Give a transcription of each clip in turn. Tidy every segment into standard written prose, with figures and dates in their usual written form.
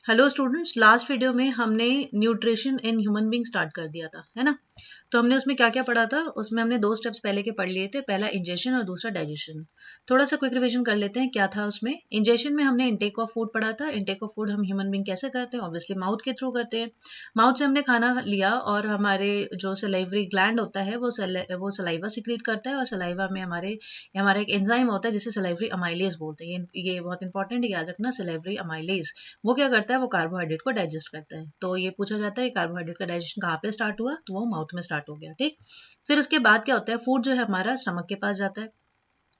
Hello students, last video में हमने nutrition in human being start कर दिया था, है ना। तो हमने उसमें क्या क्या पढ़ा था, उसमें हमने 2 स्टेप्स पहले के पढ़ लिए थे, पहला इंजेशन और दूसरा डाइजेशन। थोड़ा सा क्विक रिवीजन कर लेते हैं क्या था उसमें। इंजेशन में हमने इनटेक ऑफ फूड पढ़ा था। इनटेक ऑफ फूड हम ह्यूमन बीइंग कैसे करते हैं, ऑब्वियसली माउथ के थ्रू करते हैं। माउथ से हमने खाना लिया और हमारे जो सलाइवरी ग्लैंड होता है वो सलाइवा सिक्रीट करता है, और सलाइवा में हमारा एक एंजाइम होता है जिसे सलाइवरी अमाइलेज बोलते हैं। ये बहुत इंपॉर्टेंट है, याद रखना। सलाइवरी अमाइलेज वो क्या करता है, वो कार्बोहाइड्रेट को डाइजेस्ट करता है। तो ये पूछा जाता है कार्बोहाइड्रेट का डाइजेशन कहाँ पे स्टार्ट हुआ, तो वो माउथ में स्टार्ट हो गया। ठीक, फिर उसके बाद क्या होता है, फूड जो है हमारा स्टमक के पास जाता है।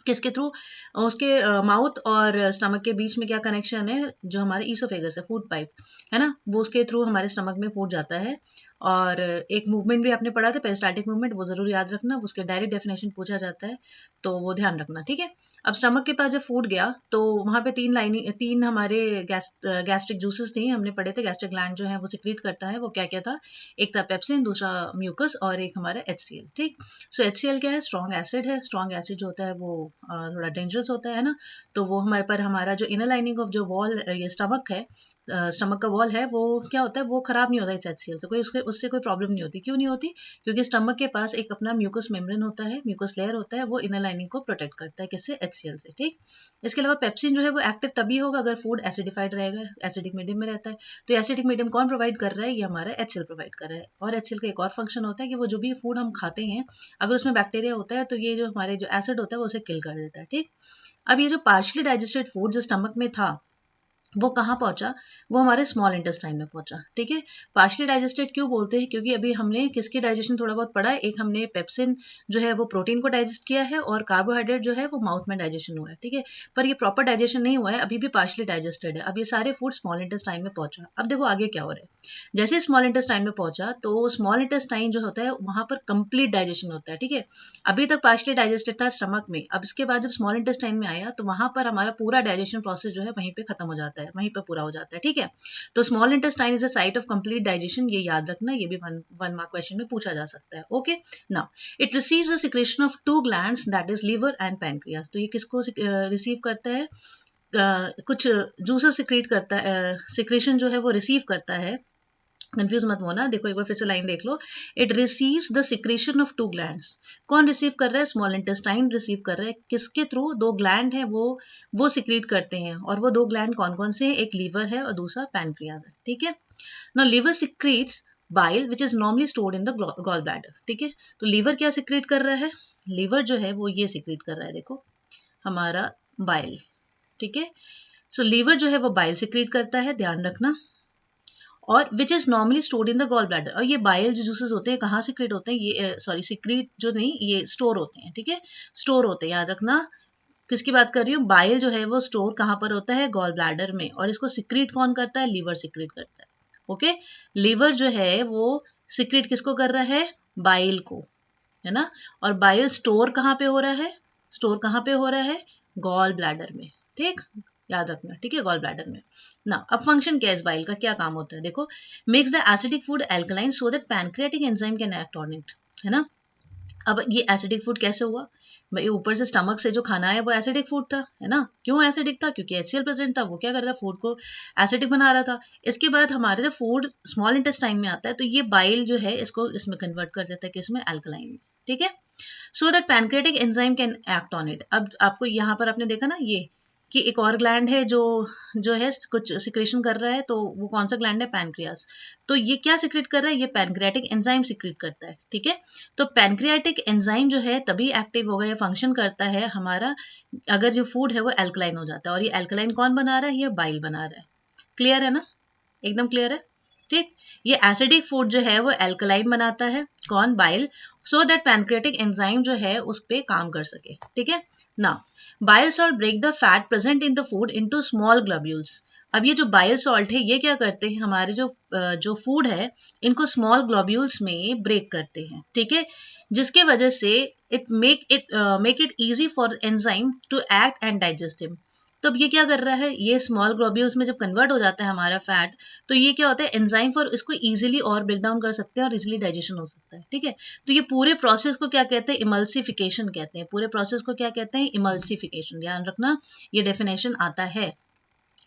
किसके थ्रू? उसके माउथ और स्टमक के बीच में क्या कनेक्शन है, जो हमारे ईसोफेगस है, फूड पाइप, है ना, वो उसके थ्रू हमारे स्टमक में फूड जाता है। और एक मूवमेंट भी आपने पढ़ा था, पेरिस्टाल्टिक मूवमेंट, वो जरूर याद रखना। उसके डायरेक्ट डेफिनेशन पूछा जाता है, तो वो ध्यान रखना। ठीक है, अब स्टमक के पास जब फूड गया तो वहां पे तीन हमारे गैस्ट्रिक जूसेस थी, हमने पढ़े थे। गैस्ट्रिक ग्लैंड जो है वो सिक्रीट करता है, वो क्या क्या था, एक था पेप्सिन, दूसरा म्यूकस, और एक हमारा HCl। ठीक, सो HCl क्या है, स्ट्रॉन्ग एसिड है। स्ट्रॉन्ग एसिड जो होता है वो थोड़ा डेंजरस होता है ना। तो वो हमारे पर हमारा जो इनर लाइनिंग ऑफ जो वॉल, ये स्टमक है, स्टमक का वॉल है, वो क्या होता है, वो खराब नहीं होता इस HCl से, उससे कोई प्रॉब्लम नहीं होती। क्यों नहीं होती? क्योंकि स्टमक के पास एक अपना म्यूकस मेम्ब्रेन होता है, म्यूकस लेयर होता है, वो इनर लाइनिंग को प्रोटेक्ट करता है। किससे? HCl से। ठीक, इसके अलावा पेप्सिन जो है वो एक्टिव तभी होगा अगर फूड एसिडिफाइड रहेगा, एसिडिक मीडियम में रहता है। तो एसिडिक मीडियम कौन प्रोवाइड कर रहा है? ये हमारा HCl प्रोवाइड कर रहा है। और HCl का एक और फंक्शन होता है कि वो जो भी फूड हम खाते हैं, अगर उसमें बैक्टीरिया होता है तो ये जो हमारे जो एसिड होता है वो उसे किल कर देता है। ठीक, अब ये जो पार्शली डाइजेस्टेड फूड जो स्टमक में था, वो कहाँ पहुंचा? वो हमारे स्मॉल इंटेस्टाइन में पहुंचा। ठीक है, पार्शली डाइजेस्टेड क्यों बोलते हैं? क्योंकि अभी हमने किसकी डाइजेशन थोड़ा बहुत पढ़ा है। एक हमने पेप्सिन जो है वो प्रोटीन को डाइजेस्ट किया है, और कार्बोहाइड्रेट जो है वो माउथ में डाइजेशन हुआ है। ठीक है, पर ये प्रॉपर डाइजेशन नहीं हुआ है, अभी भी पार्शली डाइजेस्टेड है। अब ये सारे फूड स्मॉल इंटेस्टाइन में पहुंचा। अब देखो आगे क्या हो रहा है। जैसे स्मॉल इंटेस्टाइन में पहुंचा तो स्मॉल इंटेस्टाइन जो होता है वहां पर कंप्लीट डाइजेशन होता है। ठीक है, अभी तक पार्शली डाइजेस्टेड था स्टमक में, अब इसके बाद जब स्मॉल इंटेस्टाइन में आया तो वहां पर हमारा पूरा डाइजेशन प्रोसेस जो है वहीं पे खत्म हो जाता है, वहीं पर पूरा हो जाता है। ठीक है, तो small intestine is a site of complete digestion, ये याद रखना। ये भी वन मार्क क्वेश्चन में पूछा जा सकता है। Okay, now it receives the secretion of 2 glands, that is liver and pancreas. तो ये किसको रिसीव करता है? कुछ जूसेस सिक्रेट करता है, सिक्रेशन जो है वो रिसीव करता है। कंफ्यूज मत होना, देखो एक बार फिर से लाइन देख लो। It receives the secretion of 2 glands. कौन रिसीव कर रहा है? स्मॉल इंटेस्टाइन रिसीव कर रहा है। किसके थ्रू? 2 ग्लैंड है वो सिक्रेट करते हैं। और वो 2 ग्लैंड कौन कौन से हैं? एक लीवर है और दूसरा पैनक्रियाज है। ठीक है, now liver secretes bile which is normally stored in the gall bladder. ठीक है, तो लीवर क्या सिक्रेट कर रहा है? लीवर जो है वो ये सिक्रेट कर रहा है, देखो, हमारा बाइल। ठीक है, सो लीवर जो है वो बाइल सिक्रेट करता है, ध्यान रखना। और which is normally stored in the gall bladder. और ये बाइल जो जूसेस होते हैं कहाँ सिक्रेट होते हैं? ये सॉरी, सिक्रेट जो नहीं, ये स्टोर होते हैं। ठीक है, स्टोर होते हैं, याद रखना। किसकी बात कर रही हूँ? बाइल जो है वो स्टोर कहाँ पर होता है? गॉल ब्लैडर में। और इसको सिक्रेट कौन करता है? लीवर सिक्रेट करता है। ओके, लीवर जो है वो सिक्रेट किसको कर रहा है? बाइल को, है ना। और बाइल स्टोर कहाँ पे हो रहा है? स्टोर कहाँ पे हो रहा है? गॉल ब्लैडर में। ठीक, याद रखना। ठीक है, गॉल ब्लैडर में ना। अब फंक्शन क्या है इस बाइल का, क्या काम होता है? देखो, makes the acidic food alkaline so that pancreatic enzyme can act on it, है ना। अब ये एसिडिक फूड कैसे हुआ भाई? ऊपर से स्टमक से जो खाना है वो एसिडिक फूड था, है ना। क्यों एसिडिक था? क्योंकि HCl प्रेजेंट था, वो क्या कर रहा था, फूड को एसिडिक बना रहा था। इसके बाद हमारे जब फूड स्मॉल इंटेस्टाइन में आता है तो ये बाइल जो है इसको इसमें कन्वर्ट कर देता है, कि इसमें अल्कलाइन में। ठीक है, so that pancreatic enzyme can act on it. अब आपको यहाँ पर आपने देखा ना ये, कि एक और ग्लैंड है जो जो है कुछ सिक्रेशन कर रहा है, तो वो कौन सा ग्लैंड है? पैनक्रियास। तो ये क्या सिक्रेट कर रहा है? ये पैनक्रियाटिक एंजाइम सिक्रेट करता है। ठीक है, तो पैनक्रियाटिक एंजाइम जो है तभी एक्टिव होगा या फंक्शन करता है हमारा, अगर जो फूड है वो एल्कलाइन हो जाता है। और ये एल्कलाइन कौन बना रहा है? ये बाइल बना रहा है। क्लियर है ना, एकदम क्लियर है। ठीक, ये एसिडिक फूड जो है वो एल्कलाइन बनाता है, कौन? Bile, so that pancreatic enzyme जो है उस पे काम कर सके। ठीक है, ना bile salt break the fat present in the food into small globules. अब ये जो बाइल सॉल्ट है ये क्या करते हैं, हमारे जो फूड है इनको स्मॉल ग्लोब्यूल्स में ब्रेक करते हैं। ठीक है, जिसके वजह से make it easy for enzyme to act and digest him. तो अब ये क्या कर रहा है, ये स्मॉल ग्लोब्यूल्स में जब कन्वर्ट हो जाता है हमारा फैट, तो ये क्या होता है, एंजाइम फॉर इसको इजीली और ब्रेक डाउन कर सकते हैं और इजीली डाइजेशन हो सकता है। ठीक है, तो ये पूरे प्रोसेस को क्या कहते हैं? इमल्सिफिकेशन कहते हैं। पूरे प्रोसेस को क्या कहते हैं? इमल्सिफिकेशन। ध्यान रखना, ये डेफिनेशन आता है।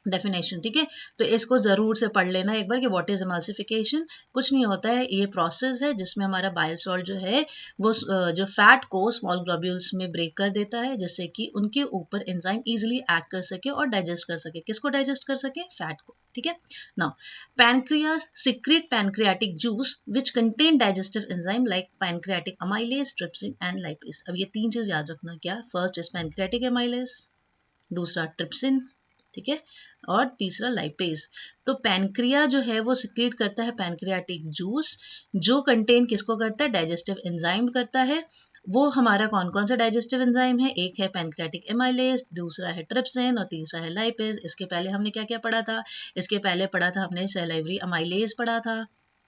डेफिनेशन, ठीक है। तो इसको जरूर से पढ़ लेना एक बार कि व्हाट इज एमल्सिफिकेशन। कुछ नहीं होता है, ये प्रोसेस है जिसमें हमारा बाइल सॉल्ट जो है वो जो फैट को स्मॉल ग्लोब्यूल्स में ब्रेक कर देता है, जिससे कि उनके ऊपर एंजाइम इजीली एक्ट कर सके और डाइजेस्ट कर सके। किसको डाइजेस्ट कर सके? फैट को, ठीक है। Now pancreas secrete pancreatic juice which contain digestive enzyme like pancreatic amylase, trypsin and lipase. अब ये 3 चीज याद रखना, क्या? फर्स्ट इज पैनक्रियाटिक अमाइलेज, दूसरा ट्रिप्सिन, ठीक है, और तीसरा लाइपेज। तो पैनक्रिया जो है वो सिक्रीट करता है पैनक्रियाटिक जूस, जो कंटेन किसको करता है? डाइजेस्टिव एंजाइम करता है। वो हमारा कौन कौन सा डाइजेस्टिव एंजाइम है? एक है पैनक्रियाटिक एमाइलेज, दूसरा है ट्रिप्सिन और तीसरा है लाइपेज। इसके पहले हमने क्या क्या पढ़ा था? इसके पहले पढ़ा था हमने सैलाइवरी अमाइलेज पढ़ा था,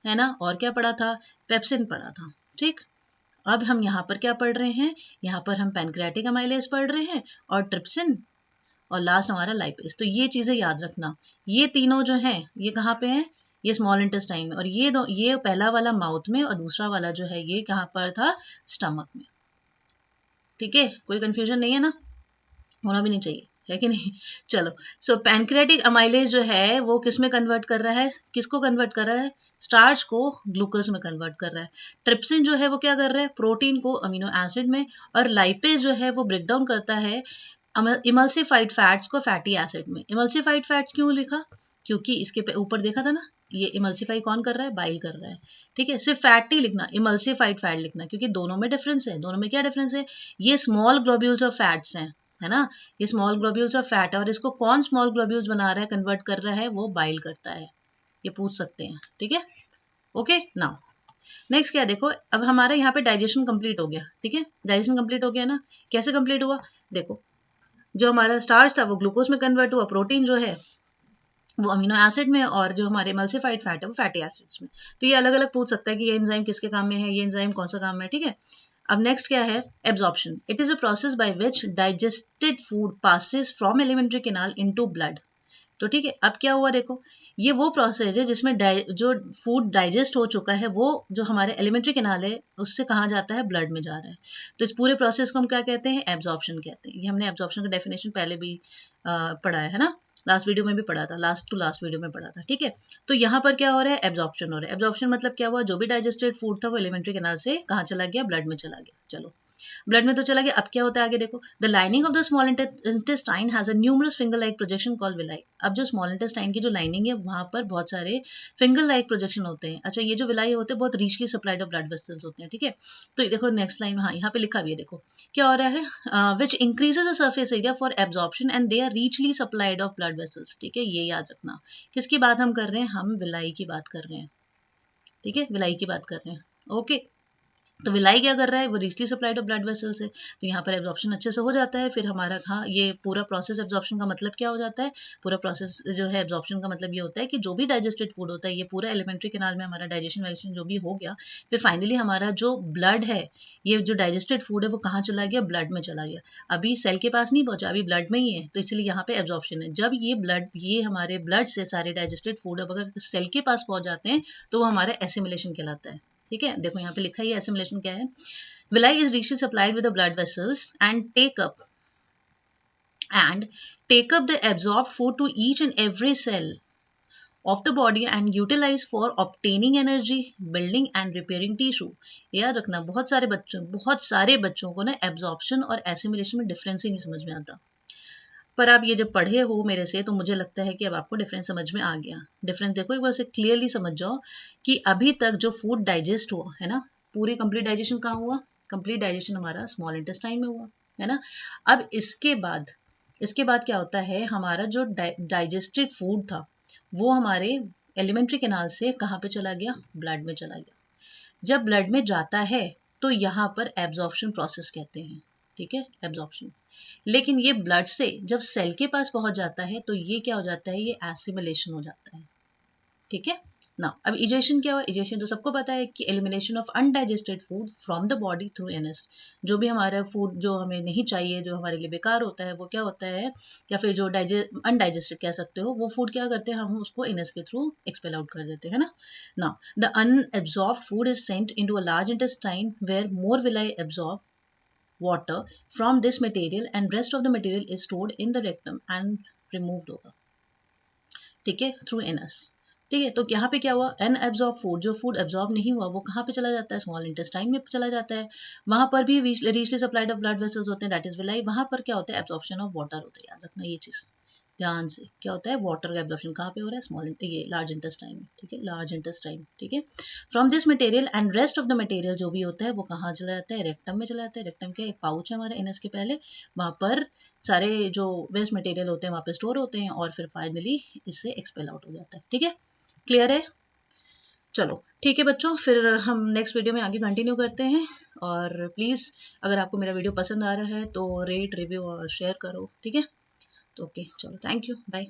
है ना, और क्या पढ़ा था? पेप्सिन पढ़ा था, ठीक। अब हम यहाँ पर क्या पढ़ रहे हैं? यहाँ पर हम पैनक्रियाटिक अमाइलेज पढ़ रहे हैं और ट्रिप्सिन, और लास्ट हमारा लाइपेज। तो ये चीजें याद रखना। ये तीनों जो हैं ये कहाँ पे हैं? ये स्मॉल इंटेस्टाइन में, और ये पहला वाला माउथ में और दूसरा वाला जो है ये कहाँ पर था? स्टमक में, ठीक है। कोई कंफ्यूजन नहीं है ना? होना भी नहीं चाहिए, है कि नहीं? चलो, सो पैनक्रियाटिक अमाइलेज जो है वो किस में कन्वर्ट कर रहा है? किसको कन्वर्ट कर रहा है? स्टार्च को ग्लूकोज में कन्वर्ट कर रहा है। ट्रिप्सिन जो है वो क्या कर रहा है? प्रोटीन को अमीनो एसिड में। और लाइपेज जो है वो ब्रेक डाउन करता है इमल्सिफाइड फैट्स को फैटी एसिड में। इमल्सिफाइड फैट्स क्यों लिखा? क्योंकि इसके ऊपर देखा था ना, ये इमल्सिफाई कौन कर रहा है? बाइल कर रहा है, ठीक है। सिर्फ फैट नहीं लिखना, इमल्सिफाइड फैट लिखना, क्योंकि दोनों में डिफरेंस है। दोनों में क्या डिफरेंस है? ये स्मॉल ग्लोब्यूल्स ऑफ फैट्स हैं, है ना, ये स्मॉल ग्लोब्यूल्स ऑफ फैट है, और इसको कौन स्मॉल ग्लोब्यूल्स बना रहा है, कन्वर्ट कर रहा है? वो बाइल करता है। ये पूछ सकते हैं, ठीक है। ओके, नाउ नेक्स्ट क्या देखो, अब हमारा यहाँ पे डाइजेशन कंप्लीट हो गया, ठीक है। डाइजेशन कंप्लीट हो गया ना? कैसे कंप्लीट हुआ? देखो, जो हमारा स्टार्च था वो ग्लूकोज में कन्वर्ट हुआ, प्रोटीन जो है वो अमीनो एसिड में, और जो हमारे एमल्सिफाइड फैट है वो फैटी एसिड्स में। तो ये अलग अलग पूछ सकता है कि ये एंजाइम किसके काम में है, ये एंजाइम कौन सा काम में है, ठीक है। अब नेक्स्ट क्या है? Absorption. It is a process by which digested food passes from alimentary canal into blood. तो ठीक है, अब क्या हुआ देखो, ये वो प्रोसेस है जिसमें जो फूड डाइजेस्ट हो चुका है वो जो हमारे एलिमेंट्री कैनाल है उससे कहाँ जाता है? ब्लड में जा रहा है। तो इस पूरे प्रोसेस को हम क्या कहते हैं? एब्जॉर्प्शन कहते हैं। ये हमने एब्जॉर्प्शन का डेफिनेशन पहले भी पढ़ा है ना, लास्ट वीडियो में भी पढ़ा था, लास्ट टू लास्ट वीडियो में पढ़ा था, ठीक है। तो यहाँ पर क्या हो रहा है? एब्जॉर्प्शन हो रहा है। एब्जॉर्प्शन मतलब क्या हुआ? जो भी डाइजेस्टेड फूड था वो एलिमेंट्री कैनाल से कहाँ चला गया? ब्लड में चला गया। चलो, ब्लड में तो चला गया। अब क्या होता है आगे देखो, the lining of the small intestine has a numerous finger like projection called villi. अब जो स्मॉल इंटेस्टाइन की जो लाइनिंग है वहां पर बहुत सारे फिंगर लाइक प्रोजेक्शन होते हैं। अच्छा, ये जो विलाई होते हैं बहुत रीचली सप्लाइड ऑफ ब्लड वेसल्स होते हैं, ठीक है। तो देखो नेक्स्ट लाइन, हाँ यहाँ पे लिखा भी है, देखो क्या हो रहा है? Which increases the surface area for absorption and they are richly supplied of blood vessels, ठीक है। ये याद रखना। किसकी बात हम कर रहे हैं? हम विलाई की बात कर रहे हैं, ठीक है, विलाई की बात कर रहे हैं। ओके, तो विलाई क्या कर रहा है? वो richly supplied of blood vessels है, तो यहाँ पर एब्जॉर्प्शन अच्छे से हो जाता है। फिर हमारा, हाँ, ये पूरा प्रोसेस एब्जॉर्प्शन का मतलब क्या हो जाता है? पूरा प्रोसेस जो है एब्जॉर्प्शन का मतलब ये होता है कि जो भी डाइजेस्टेड फूड होता है ये पूरा एलिमेंट्री कैनाल में हमारा डाइजेशन वाइजेशन जो भी हो गया, फिर फाइनली हमारा जो ब्लड है, ये जो डाइजेस्टेड फूड है वो कहाँ चला गया? ब्लड में चला गया। अभी सेल के पास नहीं पहुंचा, अभी ब्लड में ही है, तो इसलिए यहाँ पे एब्जॉर्प्शन है। जब ये हमारे ब्लड से सारे डाइजेस्टेड फूड अगर सेल के पास पहुंच जाते हैं तो वो हमारा एसिमिलेशन कहलाता है, ठीक है। देखो यहाँ पे लिखा है एसिमिलेशन क्या है। Villi is richly supplied with the blood vessels and take up the absorbed food to each and every cell of the body and utilize for obtaining energy, building and repairing tissue। याद रखना, बहुत सारे बच्चों को ना absorption और assimilation में difference ही नहीं समझ में आता। पर आप ये जब पढ़े हो मेरे से तो मुझे लगता है कि अब आपको डिफरेंस समझ में आ गया। डिफरेंस देखो एक बार से क्लियरली समझ जाओ कि अभी तक जो फूड डाइजेस्ट हुआ है ना, पूरी कंप्लीट डाइजेशन कहाँ हुआ? कंप्लीट डाइजेशन हमारा स्मॉल इंटेस्टाइन में हुआ, है ना। अब इसके बाद क्या होता है? हमारा जो डाइजेस्टेड फूड था वो हमारे एलिमेंट्री कैनाल से कहाँ पे चला गया? ब्लड में चला गया। जब ब्लड में जाता है तो यहाँ पर एब्जॉर्प्शन प्रोसेस कहते हैं, ठीक है, एब्जॉर्प्शन। लेकिन ये ब्लड से जब सेल के पास पहुंच जाता है तो ये क्या हो जाता है? ये एसिमिलेशन हो जाता है, ठीक है ना। अब इजेशन क्या हुआ? इजेशन तो सबको पता है कि elimination of undigested food from the body through NS. जो भी हमारा फूड जो हमें नहीं चाहिए, जो हमारे लिए बेकार होता है, वो क्या होता है, या फिर जो अनडाइजेस्टेड कह सकते हो, वो फूड क्या करते हैं? हम उसको एनएस के थ्रू एक्सपेल आउट कर देते हैं ना। Now the unabsorbed food is sent into a large intestine where more villi absorb water from this material and rest of the material is stored in the rectum and removed होगा, ठीक है, through anus. ठीक है, तो यहाँ पे क्या हुआ, अनएब्जॉर्ब फूड, जो फूड एब्जॉर्ब नहीं हुआ वो कहाँ पे चला जाता है, स्मॉल इंटेस्टाइन में चला जाता है। वहां पर भी रीचली सप्लाइड ऑफ ब्लड वेसल्स होते हैं, दैट इज विलाई। वहां पर क्या होता है, एब्जॉर्प्शन ऑफ वाटर होता है। याद रखना ये चीज ध्यान से, क्या होता है, वाटर का एब्जॉर्प्शन कहाँ पे हो रहा है, स्मॉल ये लार्ज इंटेस्टाइन में। ठीक है, लार्ज इंटेस्टाइन। ठीक है, from this material and rest of the material जो भी होता है वो कहाँ चला जाता है, रेक्टम में चला जाता है। रेक्टम के एक पाउच है हमारे एनस के पहले, वहां पर सारे जो वेस्ट मटेरियल होते हैं वहां पे स्टोर होते हैं और फिर फाइनली इससे एक्सपेल आउट हो जाता है। ठीक है, क्लियर है। चलो ठीक है बच्चों, फिर हम नेक्स्ट वीडियो में आगे कंटिन्यू करते हैं। और प्लीज़ अगर आपको मेरा वीडियो पसंद आ रहा है तो रेट, रिव्यू और शेयर करो। ठीक है, तो ओके, चलो, थैंक यू, बाय।